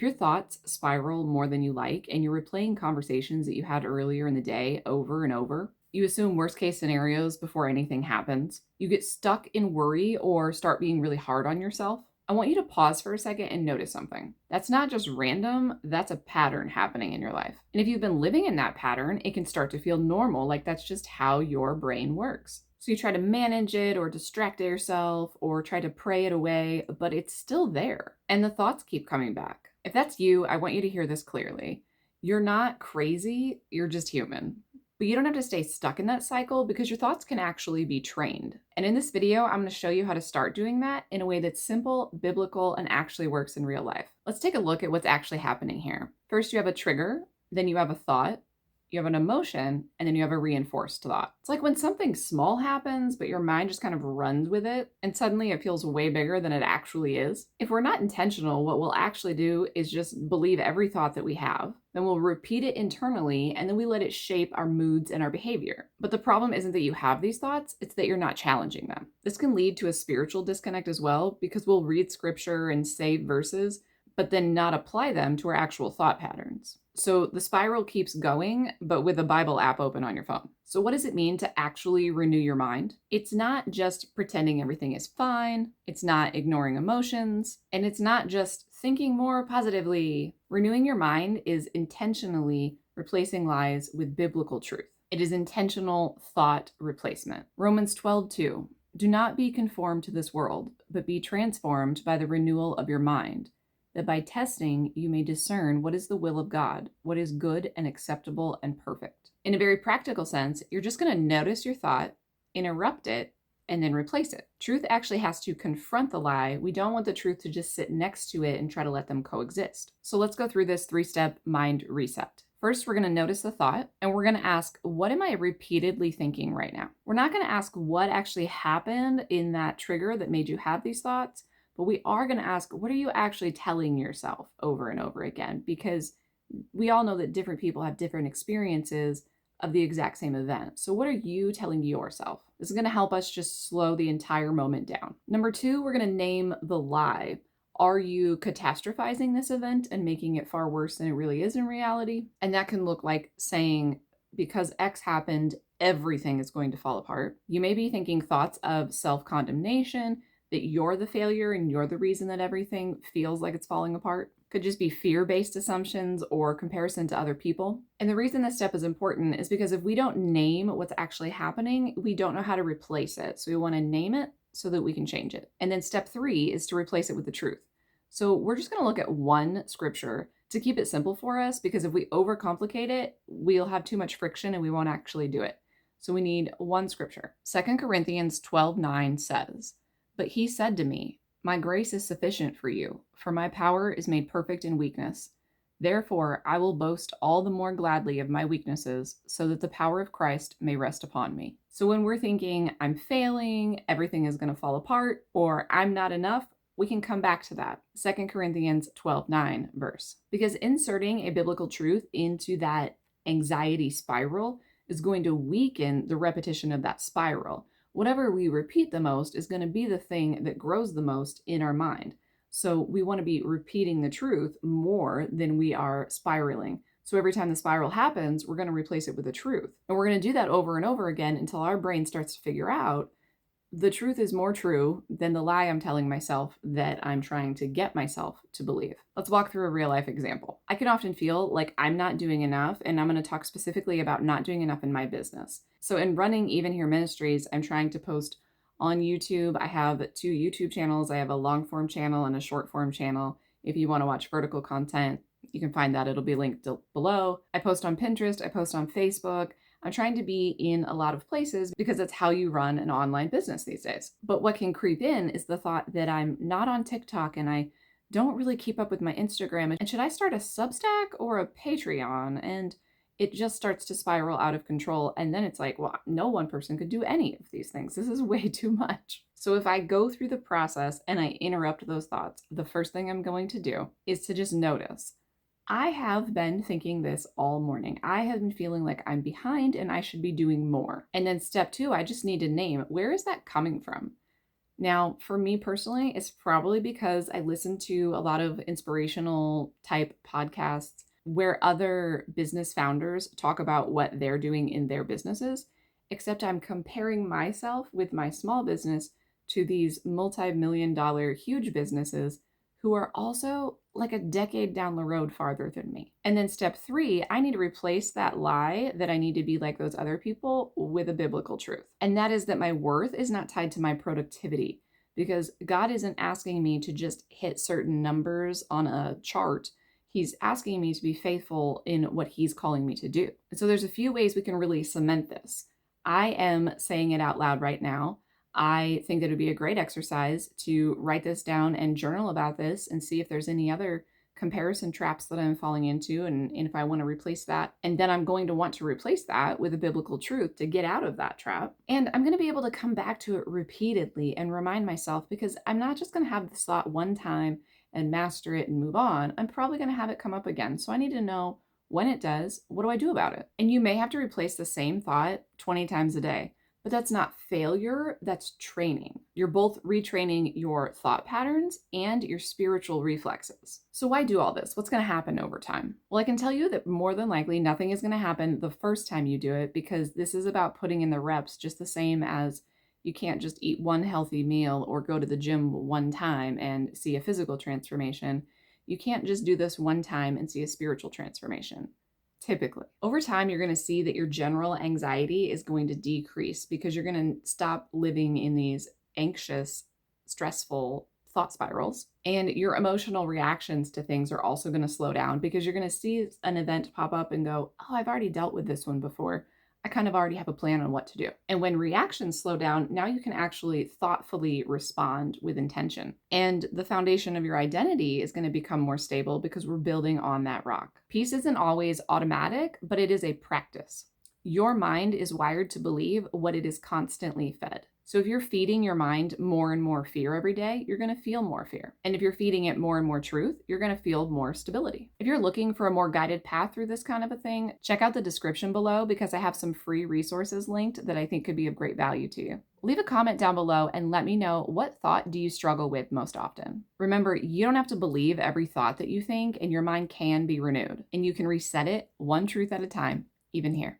If your thoughts spiral more than you like and you're replaying conversations that you had earlier in the day over and over, you assume worst case scenarios before anything happens, you get stuck in worry or start being really hard on yourself, I want you to pause for a second and notice something. That's not just random, that's a pattern happening in your life. And if you've been living in that pattern, it can start to feel normal, like that's just how your brain works. So you try to manage it or distract yourself or try to pray it away, but it's still there. And the thoughts keep coming back. If that's you, I want you to hear this clearly. You're not crazy, you're just human. But you don't have to stay stuck in that cycle because your thoughts can actually be trained. And in this video, I'm going to show you how to start doing that in a way that's simple, biblical, and actually works in real life. Let's take a look at what's actually happening here. First, you have a trigger, then you have a thought, you have an emotion, and then you have a reinforced thought. It's like when something small happens, but your mind just kind of runs with it, and suddenly it feels way bigger than it actually is. If we're not intentional, what we'll actually do is just believe every thought that we have, then we'll repeat it internally, and then we let it shape our moods and our behavior. But the problem isn't that you have these thoughts, it's that you're not challenging them. This can lead to a spiritual disconnect as well, because we'll read scripture and say verses, but then not apply them to our actual thought patterns. So the spiral keeps going, but with a Bible app open on your phone. So what does it mean to actually renew your mind? It's not just pretending everything is fine. It's not ignoring emotions. And it's not just thinking more positively. Renewing your mind is intentionally replacing lies with biblical truth. It is intentional thought replacement. Romans 12:2. Do not be conformed to this world, but be transformed by the renewal of your mind, that by testing you may discern what is the will of God, what is good and acceptable and perfect. In a very practical sense, you're just going to notice your thought, interrupt it, and then replace it. Truth actually has to confront the lie. We don't want the truth to just sit next to it and try to let them coexist. So let's go through this 3-step mind reset. First, we're going to notice the thought, and we're going to ask, what am I repeatedly thinking right now? We're not going to ask what actually happened in that trigger that made you have these thoughts. But we are going to ask, what are you actually telling yourself over and over again? Because we all know that different people have different experiences of the exact same event. So what are you telling yourself? This is going to help us just slow the entire moment down. Number 2, we're going to name the lie. Are you catastrophizing this event and making it far worse than it really is in reality? And that can look like saying, because X happened, everything is going to fall apart. You may be thinking thoughts of self-condemnation, that you're the failure and you're the reason that everything feels like it's falling apart. Could just be fear-based assumptions or comparison to other people. And the reason this step is important is because if we don't name what's actually happening, we don't know how to replace it. So we want to name it so that we can change it. And then step 3 is to replace it with the truth. So we're just going to look at one scripture to keep it simple for us, because if we overcomplicate it, we'll have too much friction and we won't actually do it. So we need one scripture. 2 Corinthians 12:9 says, "But he said to me, my grace is sufficient for you, for my power is made perfect in weakness. Therefore, I will boast all the more gladly of my weaknesses, so that the power of Christ may rest upon me." So when we're thinking, I'm failing, everything is going to fall apart, or I'm not enough, we can come back to that 2 Corinthians 12:9 verse. Because inserting a biblical truth into that anxiety spiral is going to weaken the repetition of that spiral. Whatever we repeat the most is going to be the thing that grows the most in our mind. So we want to be repeating the truth more than we are spiraling. So every time the spiral happens, we're going to replace it with the truth. And we're going to do that over and over again until our brain starts to figure out the truth is more true than the lie I'm telling myself that I'm trying to get myself to believe. Let's walk through a real life example. I can often feel like I'm not doing enough, and I'm going to talk specifically about not doing enough in my business. So in running Even Here Ministries, I'm trying to post on YouTube. I have 2 YouTube channels. I have a long form channel and a short form channel. If you want to watch vertical content, you can find that. It'll be linked below. I post on Pinterest. I post on Facebook. I'm trying to be in a lot of places because that's how you run an online business these days. But what can creep in is the thought that I'm not on TikTok and I don't really keep up with my Instagram. And should I start a Substack or a Patreon? And it just starts to spiral out of control. And then it's like, well, no one person could do any of these things. This is way too much. So if I go through the process and I interrupt those thoughts, the first thing I'm going to do is to just notice, I have been thinking this all morning. I have been feeling like I'm behind and I should be doing more. And then step 2, I just need to name, where is that coming from? Now, for me personally, it's probably because I listen to a lot of inspirational type podcasts where other business founders talk about what they're doing in their businesses, except I'm comparing myself with my small business to these multi-million dollar huge businesses who are also like a decade down the road farther than me. And then step three, I need to replace that lie that I need to be like those other people with a biblical truth. And that is that my worth is not tied to my productivity, because God isn't asking me to just hit certain numbers on a chart. He's asking me to be faithful in what he's calling me to do. And so there's a few ways we can really cement this. I am saying it out loud right now. I think that it would be a great exercise to write this down and journal about this and see if there's any other comparison traps that I'm falling into, and if I want to replace that. And then I'm going to want to replace that with a biblical truth to get out of that trap. And I'm going to be able to come back to it repeatedly and remind myself, because I'm not just going to have this thought one time and master it and move on. I'm probably going to have it come up again. So I need to know when it does, what do I do about it? And you may have to replace the same thought 20 times a day. But that's not failure, that's training. You're both retraining your thought patterns and your spiritual reflexes. So why do all this? What's going to happen over time? Well, I can tell you that more than likely nothing is going to happen the first time you do it, because this is about putting in the reps, just the same as you can't just eat one healthy meal or go to the gym one time and see a physical transformation. You can't just do this one time and see a spiritual transformation. Typically, over time, you're going to see that your general anxiety is going to decrease, because you're going to stop living in these anxious, stressful thought spirals. And your emotional reactions to things are also going to slow down, because you're going to see an event pop up and go, oh, I've already dealt with this one before. I kind of already have a plan on what to do. And when reactions slow down, now you can actually thoughtfully respond with intention. And the foundation of your identity is going to become more stable, because we're building on that rock. Peace isn't always automatic, but it is a practice. Your mind is wired to believe what it is constantly fed. So if you're feeding your mind more and more fear every day, you're going to feel more fear. And if you're feeding it more and more truth, you're going to feel more stability. If you're looking for a more guided path through this kind of a thing, check out the description below, because I have some free resources linked that I think could be of great value to you. Leave a comment down below and let me know, what thought do you struggle with most often? Remember, you don't have to believe every thought that you think, and your mind can be renewed, and you can reset it one truth at a time, even here.